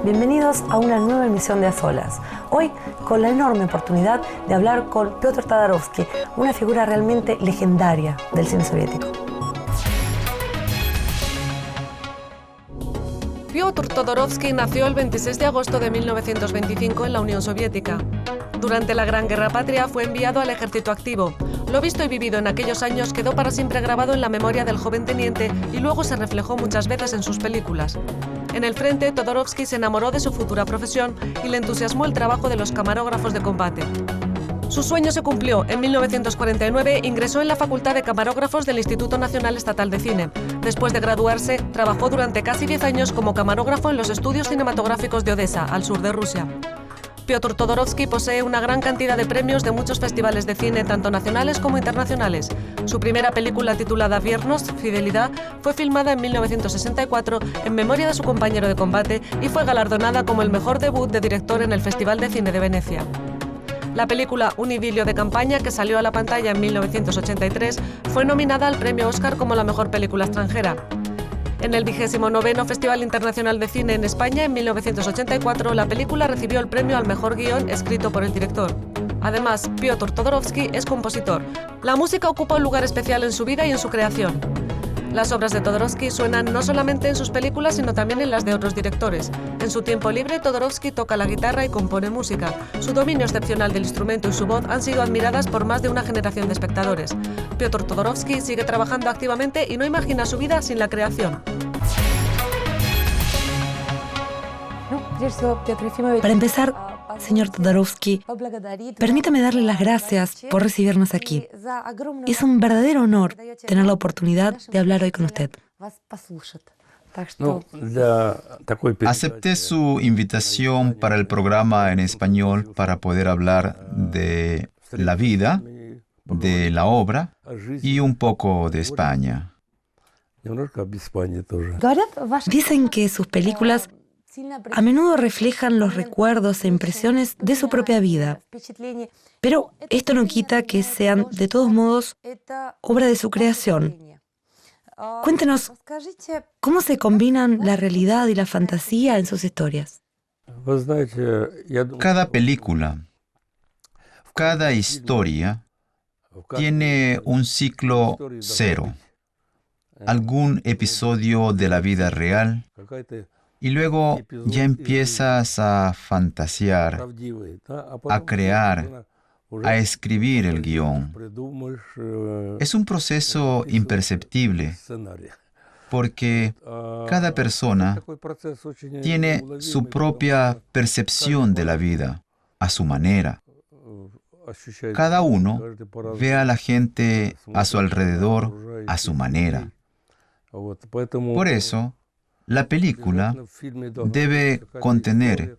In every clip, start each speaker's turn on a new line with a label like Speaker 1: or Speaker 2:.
Speaker 1: Bienvenidos a una nueva emisión de A Solas. Hoy con la enorme oportunidad de hablar con Piotr Todorowsky, una figura realmente legendaria del cine soviético.
Speaker 2: Piotr Todorowsky nació el 26 de agosto de 1925 en la Unión Soviética. Durante la Gran Guerra Patria fue enviado al ejército activo. Lo visto y vivido en aquellos años quedó para siempre grabado en la memoria del joven teniente y luego se reflejó muchas veces en sus películas. En el frente, Todorowsky se enamoró de su futura profesión y le entusiasmó el trabajo de los camarógrafos de combate. Su sueño se cumplió. En 1949 ingresó en la Facultad de Camarógrafos del Instituto Nacional Estatal de Cine. Después de graduarse, trabajó durante casi 10 años como camarógrafo en los estudios cinematográficos de Odessa, al sur de Rusia. Piotr Todorowsky posee una gran cantidad de premios de muchos festivales de cine, tanto nacionales como internacionales. Su primera película, titulada Viernost, Fidelidad, fue filmada en 1964 en memoria de su compañero de combate y fue galardonada como el mejor debut de director en el Festival de Cine de Venecia. La película Un idilio de campaña, que salió a la pantalla en 1983, fue nominada al premio Oscar como la mejor película extranjera. En el 29º Festival Internacional de Cine en España, en 1984, la película recibió el premio al mejor guión escrito por el director. Además, Piotr Todorowsky es compositor. La música ocupa un lugar especial en su vida y en su creación. Las obras de Todorowsky suenan no solamente en sus películas, sino también en las de otros directores. En su tiempo libre, Todorowsky toca la guitarra y compone música. Su dominio excepcional del instrumento y su voz han sido admiradas por más de una generación de espectadores. Piotr Todorowsky sigue trabajando activamente y no imagina su vida sin la creación.
Speaker 1: Para empezar, señor Todorowsky, permítame darle las gracias por recibirnos aquí. Es un verdadero honor tener la oportunidad de hablar hoy con usted.
Speaker 3: Acepté su invitación para el programa en español para poder hablar de la vida, de la obra y un poco de España.
Speaker 1: Dicen que sus películas a menudo reflejan los recuerdos e impresiones de su propia vida, pero esto no quita que sean, de todos modos, obra de su creación. Cuéntenos, ¿cómo se combinan la realidad y la fantasía en sus historias?
Speaker 3: Cada película, cada historia tiene un ciclo cero, algún episodio de la vida real, y luego ya empiezas a fantasear, a crear, a escribir el guión. Es un proceso imperceptible, porque cada persona tiene su propia percepción de la vida, a su manera. Cada uno ve a la gente a su alrededor a su manera. Por eso, la película debe contener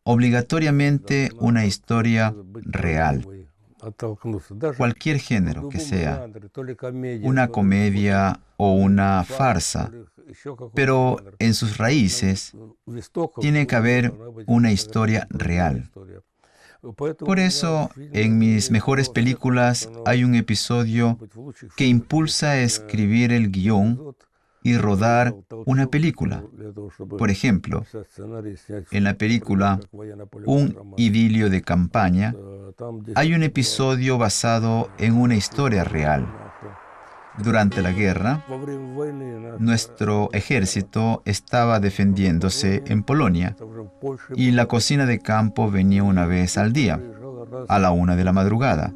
Speaker 3: obligatoriamente una historia real, cualquier género que sea, una comedia o una farsa, pero en sus raíces tiene que haber una historia real. Por eso, en mis mejores películas hay un episodio que impulsa a escribir el guión y rodar una película. Por ejemplo, en la película Un idilio de campaña, hay un episodio basado en una historia real. Durante la guerra, nuestro ejército estaba defendiéndose en Polonia y la cocina de campo venía una vez al día, a la 1 de la madrugada.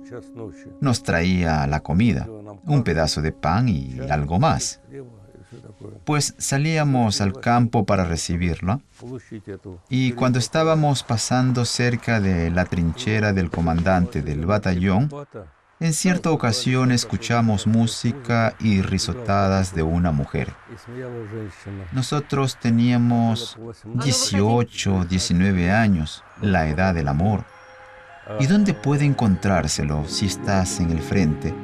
Speaker 3: Nos traía la comida, un pedazo de pan y algo más. Pues salíamos al campo para recibirla, y cuando estábamos pasando cerca de la trinchera del comandante del batallón, en cierta ocasión escuchamos música y risotadas de una mujer. Nosotros teníamos 18, 19 años, la edad del amor. ¿Y dónde puede encontrárselo si estás en el frente,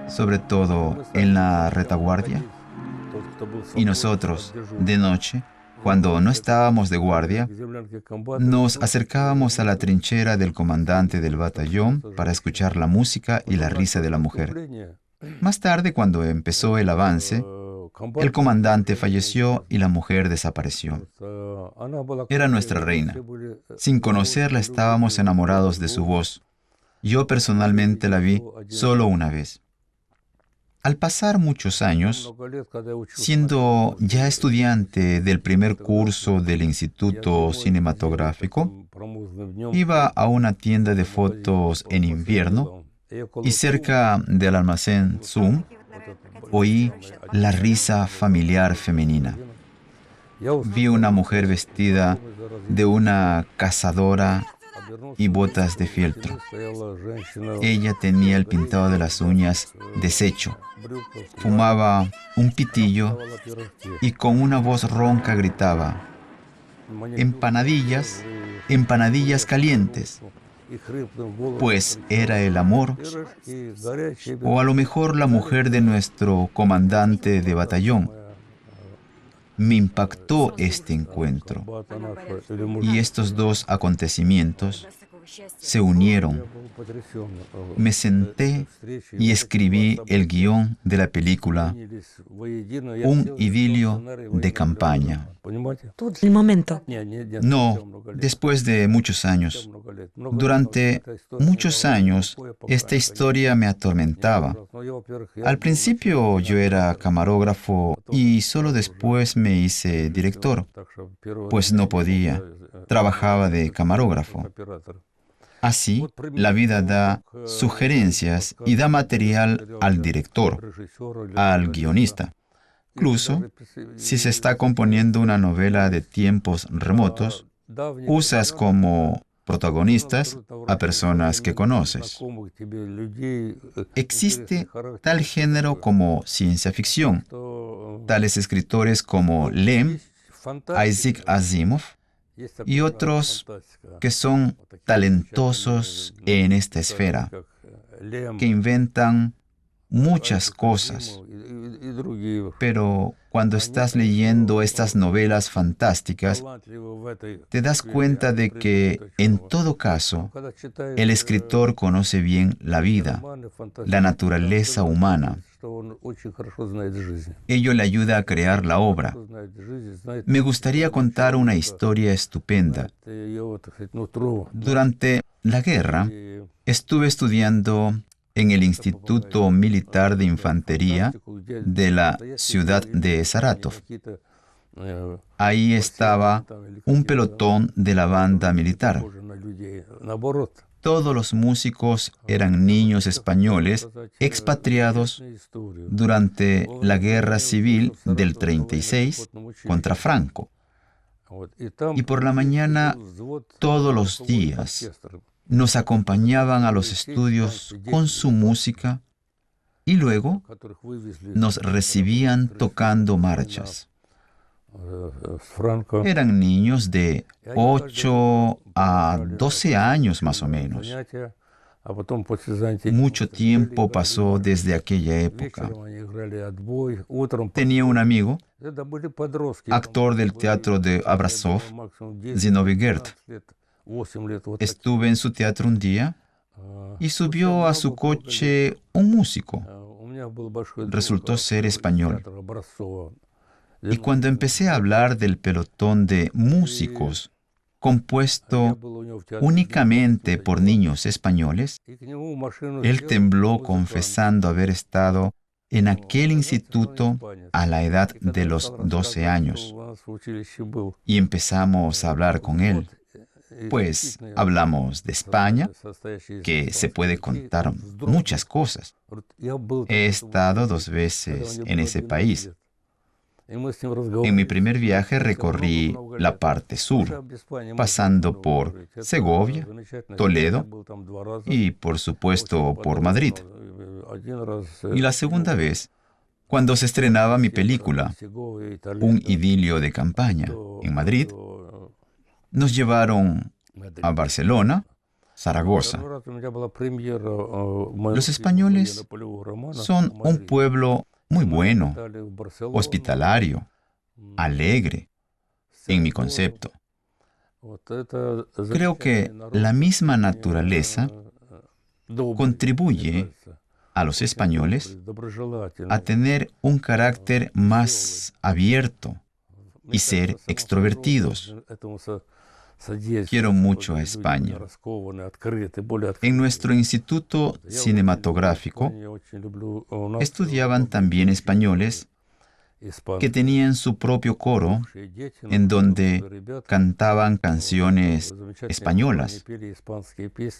Speaker 3: sobre todo en la retaguardia? Y nosotros, de noche, cuando no estábamos de guardia, nos acercábamos a la trinchera del comandante del batallón para escuchar la música y la risa de la mujer. Más tarde, cuando empezó el avance, El comandante falleció y la mujer desapareció. Era nuestra reina. Sin conocerla estábamos enamorados de su voz. Yo personalmente la vi solo una vez. Al pasar muchos años, siendo ya estudiante del primer curso del Instituto Cinematográfico, iba a una tienda de fotos en invierno y cerca del almacén Zoom oí la risa familiar femenina. Vi una mujer vestida de una cazadora y botas de fieltro. Ella tenía el pintado de las uñas deshecho. Fumaba un pitillo y con una voz ronca gritaba: «Empanadillas, empanadillas calientes». Pues era el amor, o a lo mejor la mujer de nuestro comandante de batallón. Me impactó este encuentro, y estos dos acontecimientos se unieron. Me senté y escribí el guión de la película Un idilio de campaña.
Speaker 1: El momento.
Speaker 3: No, después de muchos años. Durante muchos años, esta historia me atormentaba. Al principio yo era camarógrafo y solo después me hice director, pues no podía. Trabajaba de camarógrafo. Así, la vida da sugerencias y da material al director, al guionista. Incluso, si se está componiendo una novela de tiempos remotos, usas como protagonistas a personas que conoces. Existe tal género como ciencia ficción. Tales escritores como Lem, Isaac Asimov, y otros que son talentosos en esta esfera, que inventan muchas cosas. Pero cuando estás leyendo estas novelas fantásticas, te das cuenta de que, en todo caso, el escritor conoce bien la vida, la naturaleza humana. Ello le ayuda a crear la obra. Me gustaría contar una historia estupenda. Durante la guerra, estuve estudiando en el Instituto Militar de Infantería de la ciudad de Saratov. Ahí estaba un pelotón de la banda militar. Todos los músicos eran niños españoles expatriados durante la guerra civil del 36 contra Franco. Y por la mañana, todos los días, nos acompañaban a los estudios con su música y luego nos recibían tocando marchas. Eran niños de 8 a 12 años más o menos. Mucho tiempo pasó desde aquella época. Tenía un amigo, actor del teatro de Abrasov, Zinovy Gert. Estuve en su teatro un día y subió a su coche un músico. Resultó ser español. Y cuando empecé a hablar del pelotón de músicos compuesto únicamente por niños españoles, él tembló confesando haber estado en aquel instituto a la edad de los 12 años. Y empezamos a hablar con él. Pues hablamos de España, que se puede contar muchas cosas. He estado 2 veces en ese país. En mi primer viaje recorrí la parte sur, pasando por Segovia, Toledo y, por supuesto, por Madrid. Y la segunda vez, cuando se estrenaba mi película, Un idilio de campaña, en Madrid, nos llevaron a Barcelona, Zaragoza. Los españoles son un pueblo muy bueno, hospitalario, alegre, en mi concepto. Creo que la misma naturaleza contribuye a los españoles a tener un carácter más abierto y ser extrovertidos. Quiero mucho a España. En nuestro instituto cinematográfico estudiaban también españoles que tenían su propio coro en donde cantaban canciones españolas.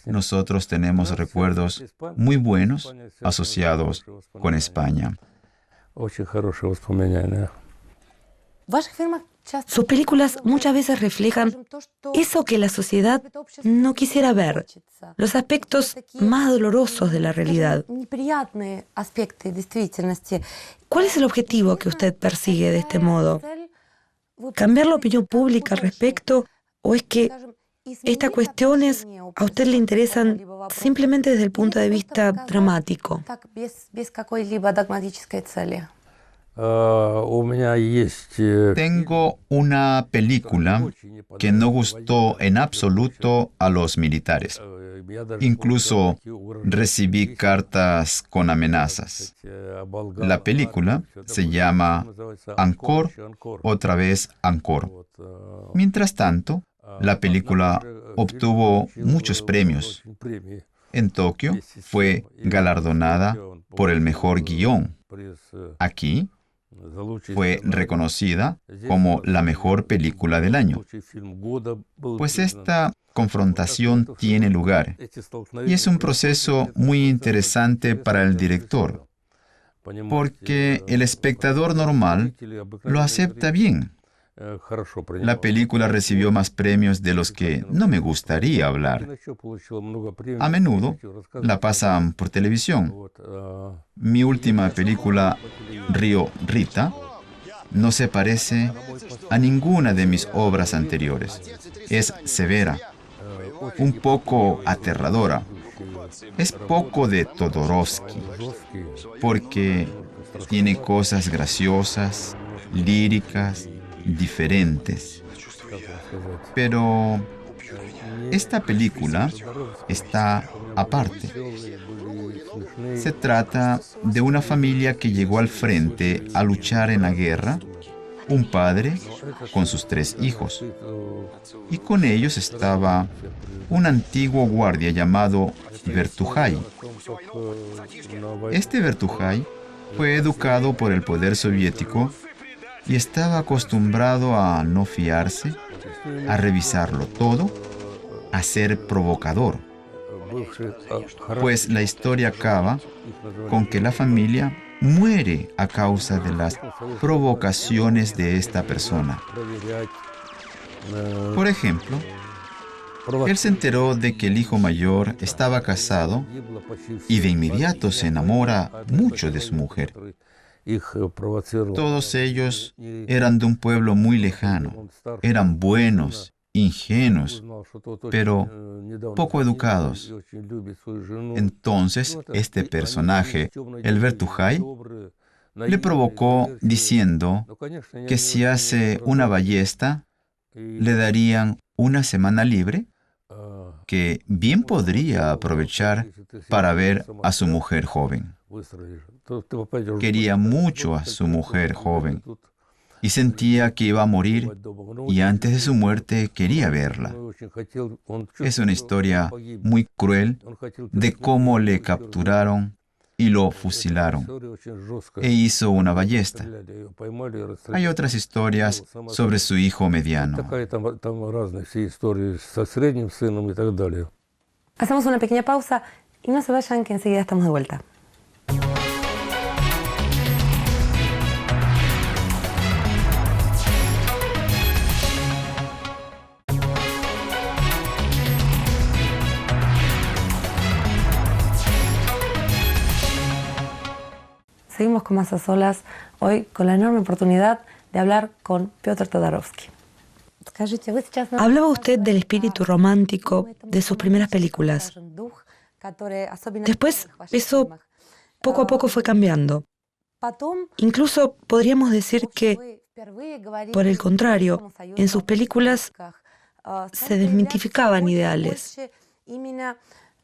Speaker 3: Nosotros tenemos recuerdos muy buenos asociados con España.
Speaker 1: Sus películas muchas veces reflejan eso que la sociedad no quisiera ver, los aspectos más dolorosos de la realidad. ¿Cuál es el objetivo que usted persigue de este modo? ¿Cambiar la opinión pública al respecto? ¿O es que estas cuestiones a usted le interesan simplemente desde el punto de vista dramático?
Speaker 3: Tengo una película que no gustó en absoluto a los militares. Incluso recibí cartas con amenazas. La película se llama Angkor, otra vez Angkor. Mientras tanto, la película obtuvo muchos premios. En Tokio fue galardonada por el mejor guión. Aquí fue reconocida como la mejor película del año. Pues esta confrontación tiene lugar y es un proceso muy interesante para el director, porque el espectador normal lo acepta bien. La película recibió más premios de los que no me gustaría hablar. A menudo la pasan por televisión. Mi última película, Río Rita, no se parece a ninguna de mis obras anteriores. Es severa, un poco aterradora. Es poco de Todorovsky, porque tiene cosas graciosas, líricas, diferentes. Pero esta película está aparte. Se trata de una familia que llegó al frente a luchar en la guerra, un padre con sus 3 hijos. Y con ellos estaba un antiguo guardia llamado Bertujay. Este Bertujay fue educado por el poder soviético y estaba acostumbrado a no fiarse, a revisarlo todo, a ser provocador. Pues la historia acaba con que la familia muere a causa de las provocaciones de esta persona. Por ejemplo, él se enteró de que el hijo mayor estaba casado y de inmediato se enamora mucho de su mujer. Todos ellos eran de un pueblo muy lejano, eran buenos, ingenuos, pero poco educados. Entonces, este personaje, el Bertujay, le provocó diciendo que si hace una ballesta, le darían una semana libre, que bien podría aprovechar para ver a su mujer joven. Quería mucho a su mujer joven y sentía que iba a morir y antes de su muerte quería verla. Es una historia muy cruel de cómo le capturaron y lo fusilaron e hizo una ballesta. Hay otras historias sobre su hijo mediano.
Speaker 1: Hacemos una pequeña pausa y no se vayan, que enseguida estamos de vuelta. Seguimos con Más a Solas, hoy con la enorme oportunidad de hablar con Piotr Todorovsky. Hablaba usted del espíritu romántico de sus primeras películas. Después, eso poco a poco fue cambiando. Incluso podríamos decir que, por el contrario, en sus películas se desmitificaban ideales.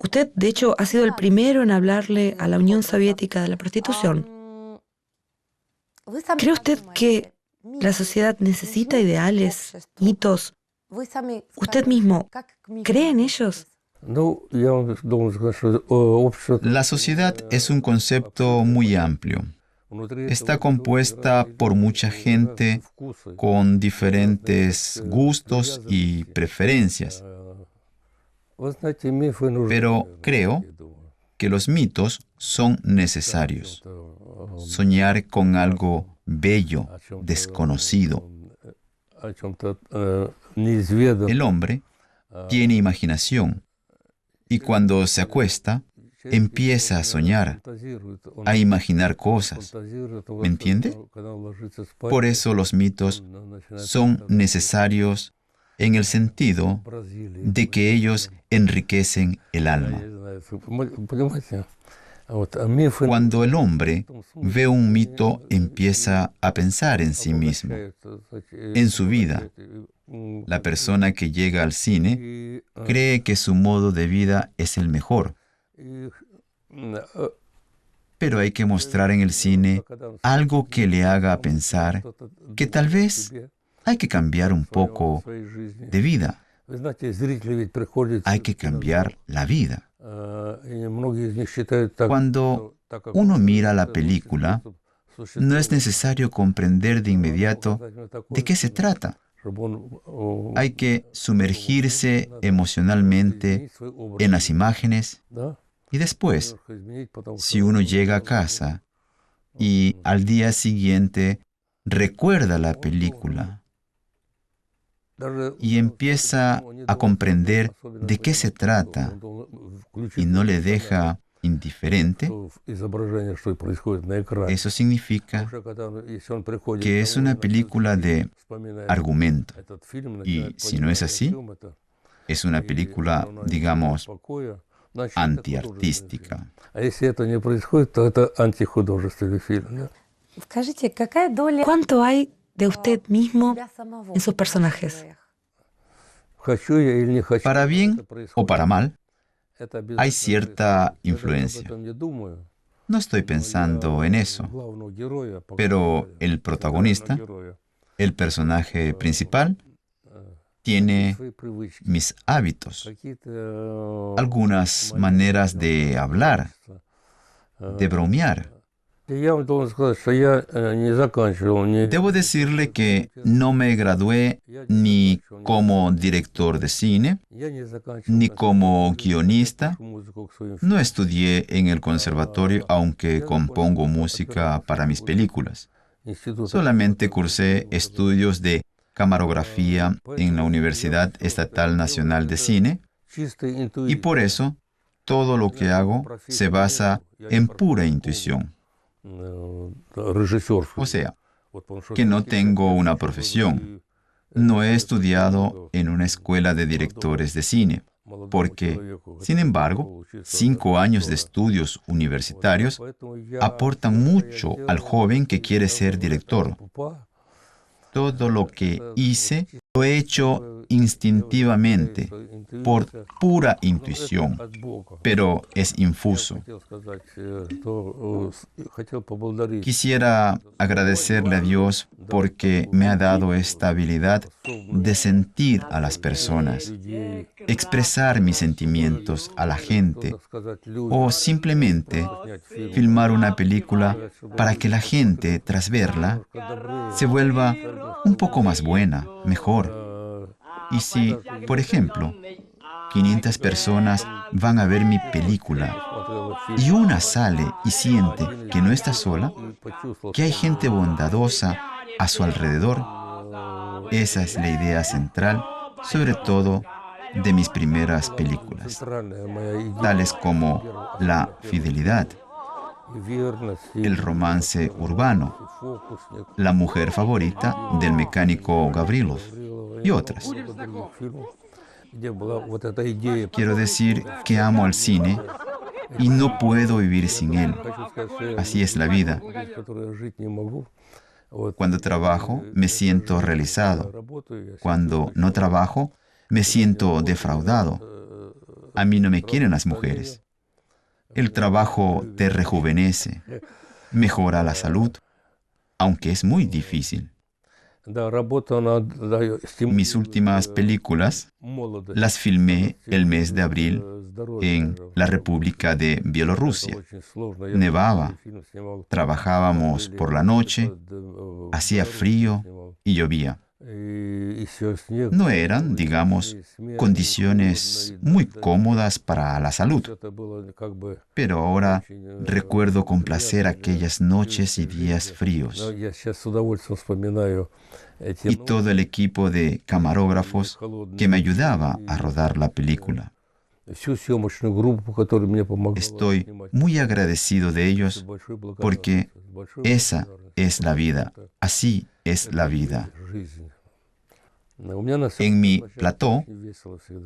Speaker 1: Usted, de hecho, ha sido el primero en hablarle a la Unión Soviética de la prostitución. ¿Cree usted que la sociedad necesita ideales, mitos? ¿Usted mismo cree en ellos?
Speaker 3: La sociedad es un concepto muy amplio. Está compuesta por mucha gente con diferentes gustos y preferencias. Pero creo que los mitos son necesarios. Soñar con algo bello, desconocido. El hombre tiene imaginación y cuando se acuesta, empieza a soñar, a imaginar cosas. ¿Me entiende? Por eso los mitos son necesarios en el sentido de que ellos enriquecen el alma. Cuando el hombre ve un mito, empieza a pensar en sí mismo, en su vida. La persona que llega al cine cree que su modo de vida es el mejor. Pero hay que mostrar en el cine algo que le haga pensar que tal vez hay que cambiar un poco de vida. Hay que cambiar la vida. Cuando uno mira la película, no es necesario comprender de inmediato de qué se trata. Hay que sumergirse emocionalmente en las imágenes y después, si uno llega a casa y al día siguiente recuerda la película y empieza a comprender de qué se trata y no le deja indiferente, eso significa que es una película de argumento. Y si no es así, es una película, digamos, antiartística.
Speaker 1: ¿Cuánto hay de usted mismo en sus personajes?
Speaker 3: Para bien o para mal, hay cierta influencia. No estoy pensando en eso, pero el protagonista, el personaje principal, tiene mis hábitos, algunas maneras de hablar, de bromear. Debo decirle que no me gradué ni como director de cine, ni como guionista. No estudié en el conservatorio, aunque compongo música para mis películas. Solamente cursé estudios de camarografía en la Universidad Estatal Nacional de Cine, y por eso todo lo que hago se basa en pura intuición. O sea, que no tengo una profesión. No he estudiado en una escuela de directores de cine, porque, sin embargo, 5 años de estudios universitarios aportan mucho al joven que quiere ser director. Todo lo que hice lo he hecho instintivamente, por pura intuición, pero es infuso. Quisiera agradecerle a Dios porque me ha dado esta habilidad de sentir a las personas, expresar mis sentimientos a la gente o simplemente filmar una película para que la gente, tras verla, se vuelva un poco más buena, mejor. Y si, por ejemplo, 500 personas van a ver mi película y una sale y siente que no está sola, que hay gente bondadosa a su alrededor, esa es la idea central, sobre todo de mis primeras películas, tales como La fidelidad, el romance urbano, La mujer favorita del mecánico Gavrilov y otras. Quiero decir que amo al cine y no puedo vivir sin él. Así es la vida. Cuando trabajo, me siento realizado. Cuando no trabajo, me siento defraudado. a mí no me quieren las mujeres. El trabajo te rejuvenece, mejora la salud, aunque es muy difícil. Mis últimas películas las filmé el mes de abril en la República de Bielorrusia. Nevaba, trabajábamos por la noche, hacía frío y llovía. No eran, digamos, condiciones muy cómodas para la salud. Pero ahora recuerdo con placer aquellas noches y días fríos. Y todo el equipo de camarógrafos que me ayudaba a rodar la película. Estoy muy agradecido de ellos porque esa es la vida, así es la vida. En mi plató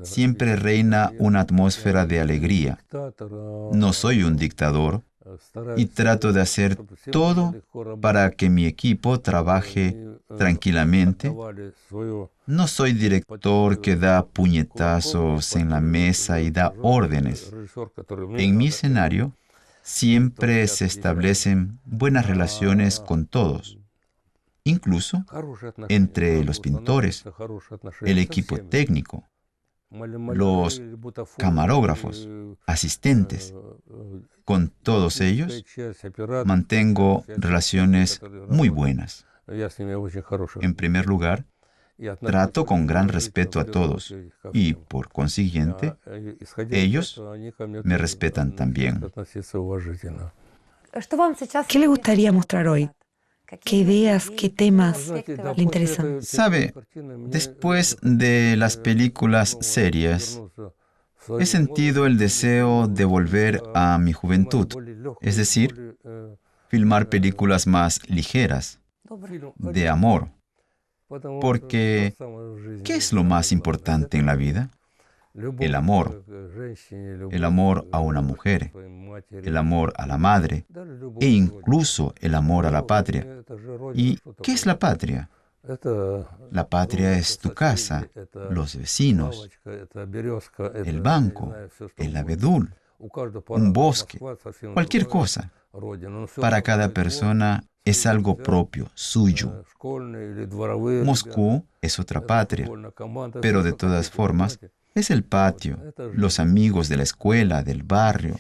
Speaker 3: siempre reina una atmósfera de alegría. No soy un dictador y trato de hacer todo para que mi equipo trabaje tranquilamente. No soy director que da puñetazos en la mesa y da órdenes. En mi escenario siempre se establecen buenas relaciones con todos, incluso entre los pintores, el equipo técnico, los camarógrafos, asistentes. Con todos ellos mantengo relaciones muy buenas. En primer lugar, trato con gran respeto a todos y, por consiguiente, ellos me respetan también.
Speaker 1: ¿Qué le gustaría mostrar hoy? ¿Qué ideas, qué temas le interesan?
Speaker 3: Sabe, después de las películas serias, he sentido el deseo de volver a mi juventud, es decir, filmar películas más ligeras, de amor. Porque, ¿qué es lo más importante en la vida? El amor. El amor a una mujer, el amor a la madre e incluso el amor a la patria. ¿Y qué es la patria? La patria es tu casa, los vecinos, el banco, el abedul, un bosque, cualquier cosa. Para cada persona es algo propio, suyo. Moscú es otra patria, pero de todas formas es el patio, los amigos de la escuela, del barrio,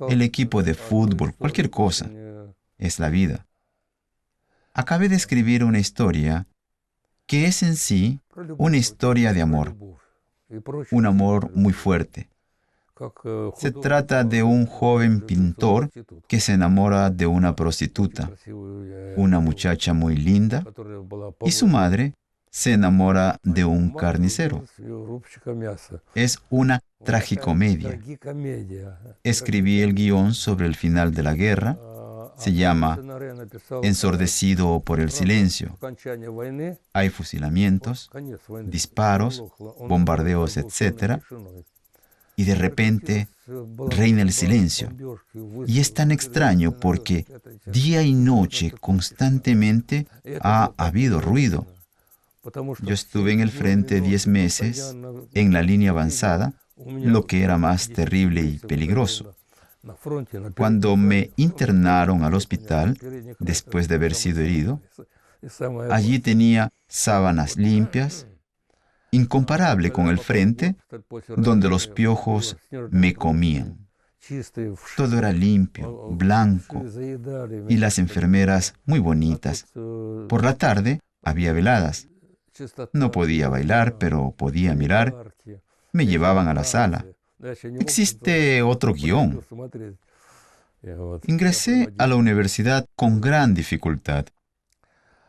Speaker 3: el equipo de fútbol, cualquier cosa. Es la vida. Acabé de escribir una historia que es en sí una historia de amor, un amor muy fuerte. Se trata de un joven pintor que se enamora de una prostituta, una muchacha muy linda, y su madre se enamora de un carnicero. Es una tragicomedia. Escribí el guión sobre el final de la guerra. Se llama Ensordecido por el silencio. Hay fusilamientos, disparos, bombardeos, etc. Y de repente reina el silencio. Y es tan extraño porque día y noche constantemente ha habido ruido. Yo estuve en el frente 10 meses, en la línea avanzada, lo que era más terrible y peligroso. Cuando me internaron al hospital, después de haber sido herido, allí tenía sábanas limpias, incomparable con el frente, donde los piojos me comían. Todo era limpio, blanco, y las enfermeras muy bonitas. Por la tarde había veladas. No podía bailar, pero podía mirar. Me llevaban a la sala. Existe otro guión. Ingresé a la universidad con gran dificultad.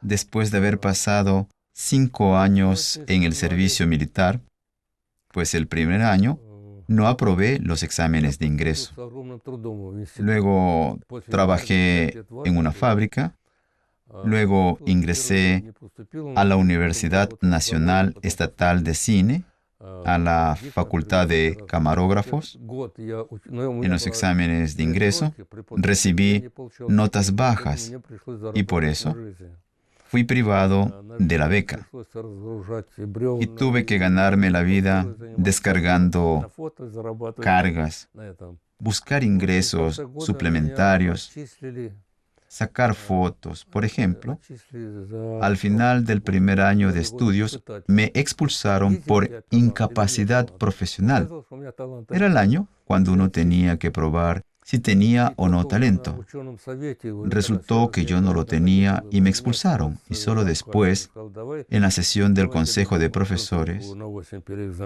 Speaker 3: Después de haber pasado 5 años en el servicio militar, pues el primer año no aprobé los exámenes de ingreso. Luego trabajé en una fábrica. Luego ingresé a la Universidad Nacional Estatal de Cine, a la Facultad de Camarógrafos. En los exámenes de ingreso recibí notas bajas y por eso fui privado de la beca y tuve que ganarme la vida descargando cargas, buscar ingresos suplementarios, sacar fotos. Por ejemplo, al final del primer año de estudios me expulsaron por incapacidad profesional. Era el año cuando uno tenía que probar si tenía o no talento. Resultó que yo no lo tenía y me expulsaron. Y solo después, en la sesión del Consejo de Profesores,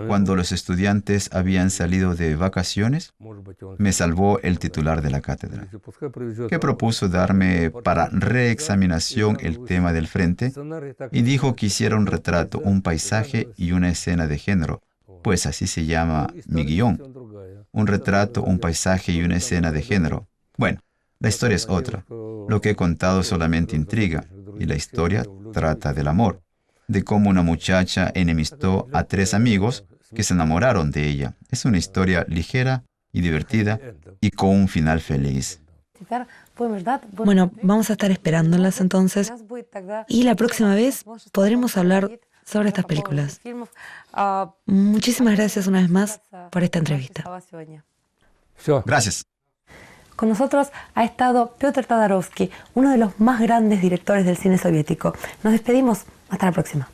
Speaker 3: cuando los estudiantes habían salido de vacaciones, me salvó el titular de la cátedra, que propuso darme para reexaminación el tema del frente y dijo que hiciera un retrato, un paisaje y una escena de género, pues así se llama mi guión. Un retrato, un paisaje y una escena de género. Bueno, la historia es otra. Lo que he contado solamente intriga, y la historia trata del amor, de cómo una muchacha enemistó a 3 amigos que se enamoraron de ella. Es una historia ligera y divertida y con un final feliz.
Speaker 1: Bueno, vamos a estar esperándolas entonces y la próxima vez podremos hablar sobre estas películas. Muchísimas gracias una vez más por esta entrevista.
Speaker 3: Gracias.
Speaker 1: Con nosotros ha estado Piotr Todorowsky, uno de los más grandes directores del cine soviético. Nos despedimos. Hasta la próxima.